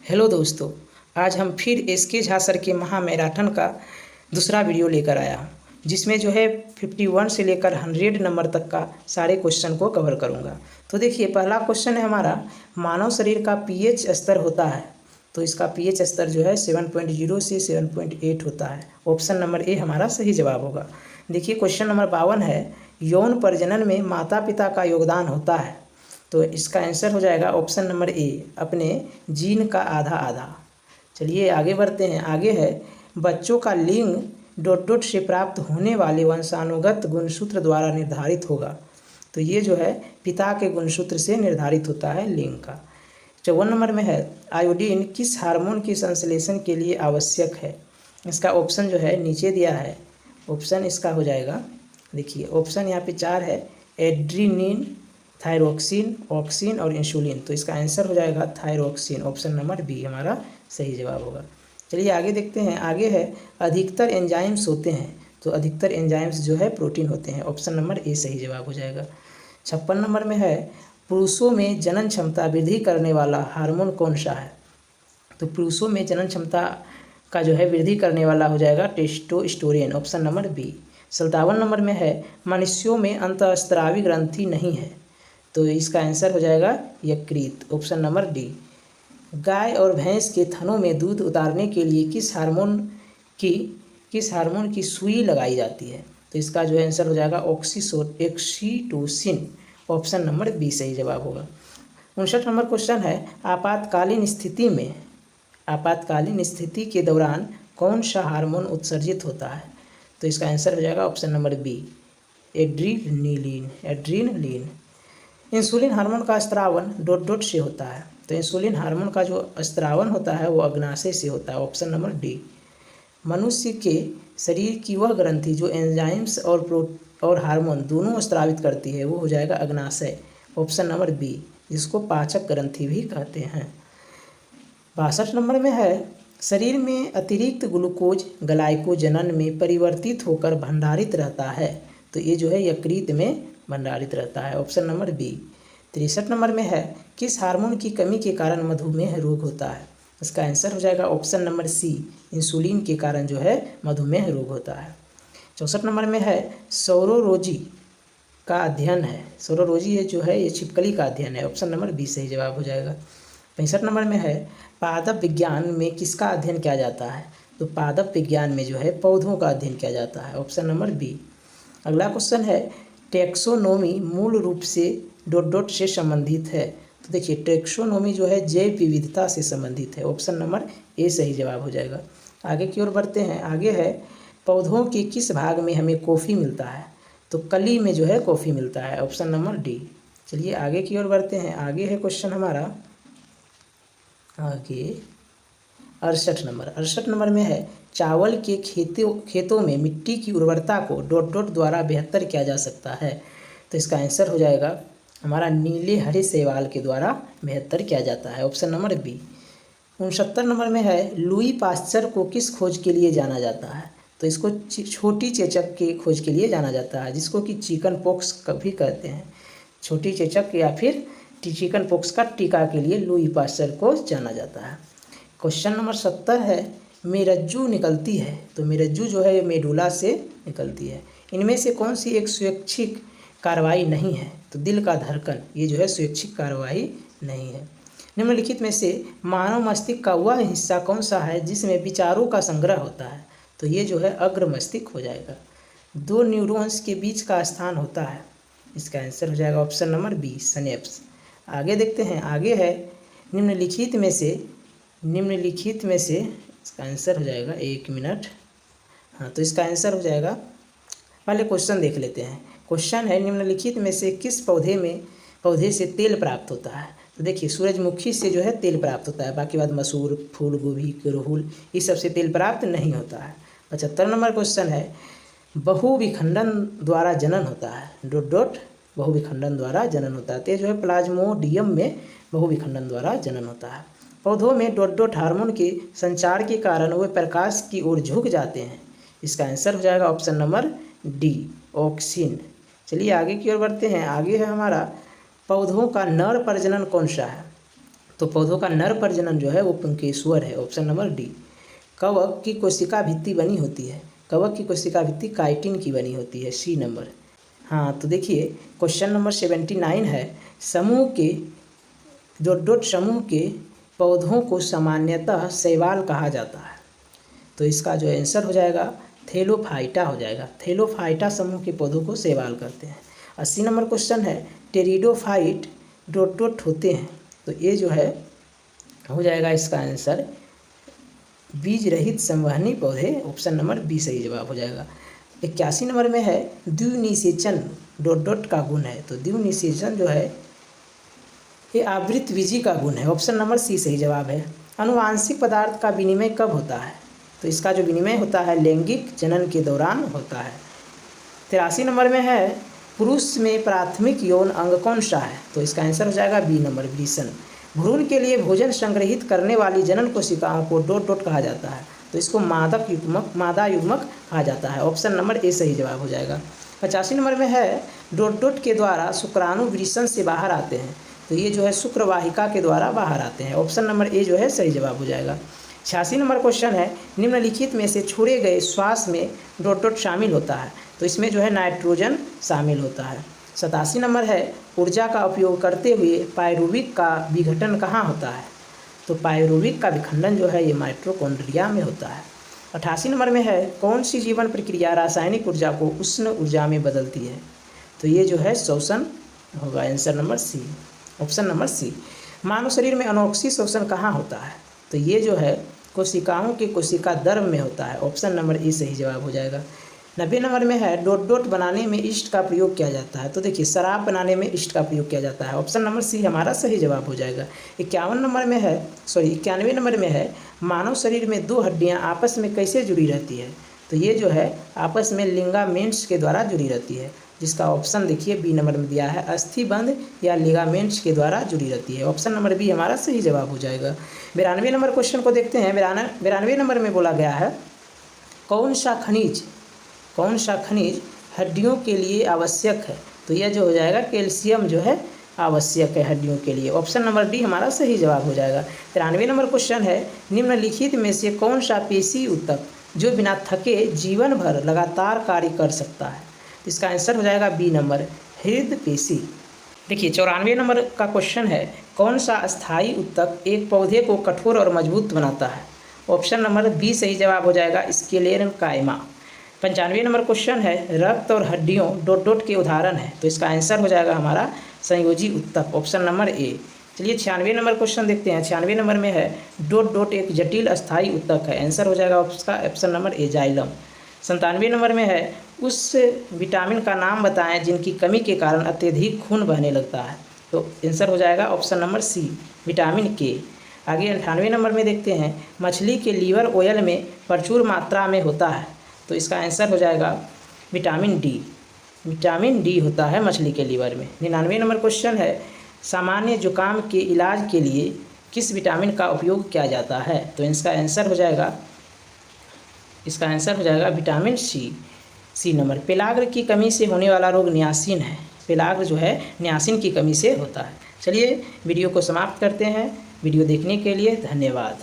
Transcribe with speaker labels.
Speaker 1: Hello दोस्तों, आज हम फिर एसके झा सर के महा मैराथन का दूसरा वीडियो लेकर आया हूँ, जिसमें जो है 51 से लेकर 100 नंबर तक का सारे क्वेश्चन को कवर करूँगा। तो देखिए, पहला क्वेश्चन है हमारा, मानव शरीर का पीएच स्तर होता है। तो इसका पीएच स्तर जो है 7.0 से 7.8 होता है। ऑप्शन नंबर ए हमारा सही जवाब होगा। देखिए, क्वेश्चन नंबर 52 है, यौन प्रजनन में माता पिता का योगदान होता है। तो इसका आंसर हो जाएगा ऑप्शन नंबर ए, अपने जीन का आधा आधा। चलिए आगे बढ़ते हैं। आगे है, बच्चों का लिंग डॉट डॉट से प्राप्त होने वाले वंशानुगत गुणसूत्र द्वारा निर्धारित होगा। तो ये जो है पिता के गुणसूत्र से निर्धारित होता है लिंग का। 54 नंबर में है, आयोडीन किस हार्मोन के संश्लेषण के लिए आवश्यक है। इसका ऑप्शन जो है नीचे दिया है। ऑप्शन इसका हो जाएगा, देखिए ऑप्शन यहाँ पे 4 है, एड्रीनिन, थायरोक्सिन, ऑक्सिन और इंसुलिन। तो इसका आंसर हो जाएगा थायरोक्सिन। ऑप्शन नंबर बी हमारा सही जवाब होगा। चलिए आगे देखते हैं। आगे है, अधिकतर एंजाइम्स होते हैं। तो अधिकतर एंजाइम्स जो है प्रोटीन होते हैं। ऑप्शन नंबर ए सही जवाब हो जाएगा। 56 नंबर में है, पुरुषों में जनन क्षमता वृद्धि करने वाला हार्मोन कौन सा है। तो पुरुषों में जनन क्षमता का जो है वृद्धि करने वाला हो जाएगा testosterone. Option number B. 57 number में है, मनुष्यों में अंतःस्रावी ग्रंथि नहीं है। तो इसका आंसर हो जाएगा यकृत। Option number D. गाय और भैंस के थनों में दूध उतारने के लिए किस हार्मोन की सुई लगाई जाती है। तो इसका जो आंसर हो जाएगा ऑक्सीटोसिन। ऑप्शन नंबर बी सही जवाब होगा। 59 नंबर क्वेश्चन है, आपातकालीन स्थिति के दौरान कौन सा हार्मोन उत्सर्जित होता है। तो इसका आंसर हो जाएगा option number B, adrenaline. Insulin hormone का स्त्रावन डॉट डॉट से होता है। तो इंसुलिन हार्मोन का जो स्त्रावन होता है वो अग्नाशय से होता है। Option number D. मनुष्य के शरीर की वह ग्रंथि जो एंजाइम्स और हार्मोन दोनों स्त्रावित करती है वो हो जाएगा अग्नाशय। ऑप्शन नंबर बी, जिसको पाचक ग्रंथि भी कहते हैं। 62 नंबर में है, शरीर में अतिरिक्त ग्लूकोज ग्लाइकोजनन में परिवर्तित होकर भंडारित रहता है। तो ये जो है यकृत में भंडारित रहता है। Option number B. 63 नंबर में है, किस हार्मोन की कमी के कारण मधुमेह रोग होता है। इसका आंसर हो जाएगा ऑप्शन नंबर सी, इंसुलिन के कारण जो है मधुमेह रोग होता है। 64 नंबर में है, सौरोरोजी का अध्ययन है। सौरोरोजी ये जो है ये छिपकली का अध्ययन है। ऑप्शन नंबर बी सही जवाब हो जाएगा। 65 नंबर में है, पादप विज्ञान में किसका अध्ययन किया जाता है। तो पादप विज्ञान में जो है पौधों का अध्ययन किया जाता है। Option number B. अगला क्वेश्चन है, टैक्सोनोमी मूल रूप से डॉट डॉट से संबंधित है। तो देखिए, टैक्सोनोमी जो है जैव विविधता से संबंधित है। ऑप्शन नंबर ए सही जवाब हो जाएगा। आगे की ओर बढ़ते हैं। आगे है, पौधों के किस भाग में हमें कॉफ़ी मिलता है। तो कली में जो है कॉफ़ी मिलता है। Option number D. चलिए आगे की ओर बढ़ते हैं। आगे है क्वेश्चन हमारा, आगे 68 नंबर में है, चावल के खेतों में मिट्टी की उर्वरता को डॉट डॉट द्वारा बेहतर किया जा सकता है। तो इसका आंसर हो जाएगा हमारा नीले हरे शैवाल के द्वारा बेहतर किया जाता है। Option number B. 69 नंबर में है, लुई पास्चर को किस खोज के लिए जाना जाता है। तो इसको छोटी चेचक के खोज के लिए जाना जाता है, जिसको कि चिकन पॉक्स कभी कहते हैं। छोटी चेचक या फिर चिकन पॉक्स का टीका के लिए लुई पास्चर को जाना जाता है। क्वेश्चन नंबर 70 है, मेरज्जू निकलती है। तो मेरज्जू जो है मेडुला से निकलती है। इनमें से कौन सी एक स्वैच्छिक कार्रवाई नहीं है। तो दिल का धड़कन ये जो है स्वैच्छिक कार्रवाई नहीं है। निम्नलिखित में से मानव मस्तिष्क का वह हिस्सा कौन सा है जिसमें विचारों का संग्रह होता है। तो ये जो है अग्र मस्तिष्क हो जाएगा। 2 न्यूरॉन्स के बीच का स्थान होता है। इसका आंसर हो जाएगा ऑप्शन नंबर बी, सिनेप्स। आगे देखते हैं। आगे है, निम्नलिखित में से इसका आंसर हो जाएगा, 1 मिनट, हाँ तो इसका आंसर हो जाएगा, पहले क्वेश्चन देख लेते हैं। क्वेश्चन है, निम्नलिखित में से किस पौधे से तेल प्राप्त होता है। तो देखिए, सूरजमुखी से जो है तेल प्राप्त होता है, बाकी बात मसूर, फूल गोभी, गुड़हल इस सब से तेल प्राप्त नहीं होता है। 75 नंबर क्वेश्चन है, बहुविखंडन द्वारा जनन होता है। डॉट डॉट बहुविखंडन द्वारा जनन होता है। तो जो है प्लाज्मोडियम में बहुविखंडन द्वारा जनन होता है। पौधों में डॉट डॉट हार्मोन के संचार के कारण वे प्रकाश की ओर झुक जाते हैं। इसका आंसर हो जाएगा ऑप्शन नंबर डी, ऑक्सिन। चलिए आगे की ओर बढ़ते हैं। आगे है हमारा, पौधों का नर प्रजनन कौन सा है। तो पौधों का नर प्रजनन जो है वो पुंकेश्वर है, ऑप्शन नंबर डी। कवक की कोशिका भित्ति बनी होती है, कवक की कोशिका भित्ति काइटिन की बनी होती है, सी नंबर। हाँ, तो देखिए क्वेश्चन नंबर 79 है, समूह के डॉट समूह के पौधों को सामान्यतः शैवाल कहा जाता है। तो इसका जो आंसर हो जाएगा थैलोफाइटा हो जाएगा। थैलोफाइटा समूह के पौधों को शैवाल कहते हैं। 80 नंबर क्वेश्चन है, टेरिडोफाइट डॉट होते हैं। तो ये जो है हो जाएगा इसका आंसर बीज रहित संवहनी पौधे, ऑप्शन नंबर बी सही जवाब हो जाएगा। 81 नंबर में है द्विनिषेचन डॉट का गुण है। तो द्विनिषेचन जो है ये आवृतबीजी का गुण है, ऑप्शन नंबर सी सही जवाब है। अनुवांशिक पदार्थ का विनिमय कब होता है? तो इसका जो विनिमय होता है लैंगिक जनन के दौरान होता है। 83 नंबर में है पुरुष में प्राथमिक यौन अंग कौन सा है? तो इसका आंसर हो जाएगा बी नंबर वृषण। भ्रूण के लिए भोजन संग्रहित करने वाली जनन कोशिकाओं को डॉट कहा जाता है। तो इसको मादा युग्मक कहा जाता है, ऑप्शन नंबर ए सही जवाब हो जाएगा। 85 नंबर में है डॉट के द्वारा शुक्राणु वृषण से बाहर आते हैं। तो ये जो है शुक्रवाहिका के द्वारा बाहर आते हैं, ऑप्शन नंबर ए जो है सही जवाब हो जाएगा। 86 नंबर क्वेश्चन है, निम्नलिखित में से छोड़े गए श्वास में डॉट शामिल होता है। तो इसमें जो है नाइट्रोजन शामिल होता है। 87 नंबर है, ऊर्जा का उपयोग करते हुए पायरुविक का विघटन कहाँ होता है? तो पायरुविक का विखंडन जो है ये माइटोकॉन्ड्रिया में होता है। 88 नंबर में है, कौन सी जीवन प्रक्रिया रासायनिक ऊर्जा को उष्ण ऊर्जा में बदलती है? तो ये जो है श्वसन होगा, answer number C, option number C. मानव शरीर में अनोक्सी श्वसन कहाँ होता है? तो ये जो है कोशिकाओं के कोशिका द्रव में होता है, ऑप्शन नंबर ए सही जवाब हो जाएगा। 90 नंबर में है डॉट बनाने में ईस्ट का प्रयोग किया जाता है। तो देखिए शराब बनाने में ईस्ट का प्रयोग किया जाता है, ऑप्शन नंबर सी हमारा सही जवाब हो जाएगा। 91 नंबर में है 91 नंबर में है मानव शरीर में दो हड्डियां आपस में कैसे जुड़ी रहती है? तो ये जो है आपस में लिगामेंट्स के द्वारा जुड़ी रहती है, जिसका ऑप्शन देखिए बी नंबर में दिया है, अस्थिबंध या लिगामेंट्स के द्वारा जुड़ी रहती है, ऑप्शन नंबर बी हमारा सही जवाब हो जाएगा। 92 नंबर क्वेश्चन को देखते हैं। 92 नंबर में बोला गया है कौन सा खनिज हड्डियों के लिए आवश्यक है? तो यह जो हो जाएगा कैल्शियम जो है आवश्यक है हड्डियों के लिए, ऑप्शन नंबर डी हमारा सही जवाब हो जाएगा। 93 नंबर क्वेश्चन है, निम्नलिखित में से कौन सा पेशी ऊतक जो बिना थके जीवन भर लगातार कार्य कर सकता है? तो इसका आंसर हो जाएगा बी नंबर, हृदय पेशी। देखिए 94 नंबर का क्वेश्चन है, कौन सा अस्थायी ऊतक एक पौधे को कठोर और मजबूत बनाता है? ऑप्शन नंबर बी सही जवाब हो जाएगा, स्क्लेरेन्काइमा। 95 नंबर क्वेश्चन है, रक्त और हड्डियों डॉट के उदाहरण है। तो इसका आंसर हो जाएगा हमारा संयोजी ऊतक, ऑप्शन नंबर ए। चलिए 96 नंबर क्वेश्चन देखते हैं। 96 नंबर में है डॉट एक जटिल अस्थायी ऊतक है, आंसर हो जाएगा उसका option number A xylem. 97 number में है उस विटामिन का नाम बताएं जिनकी कमी के कारण अत्यधिक खून बहने लगता है। तो आंसर हो जाएगा ऑप्शन नंबर सी, विटामिन के। आगे 98 नंबर में देखते हैं, मछली के लीवर ऑयल में प्रचुर मात्रा में होता है। तो इसका आंसर हो जाएगा विटामिन डी, विटामिन डी होता है मछली के लीवर में। 99 नंबर क्वेश्चन है, सामान्य जुकाम के इलाज के लिए किस विटामिन का उपयोग किया जाता है? तो इसका आंसर हो जाएगा विटामिन सी नंबर। पेलाग्र की कमी से होने वाला रोग नियासिन है, पेलाग्र जो है नियासिन की कमी से होता है। चलिए वीडियो को समाप्त करते हैं। वीडियो देखने के लिए धन्यवाद।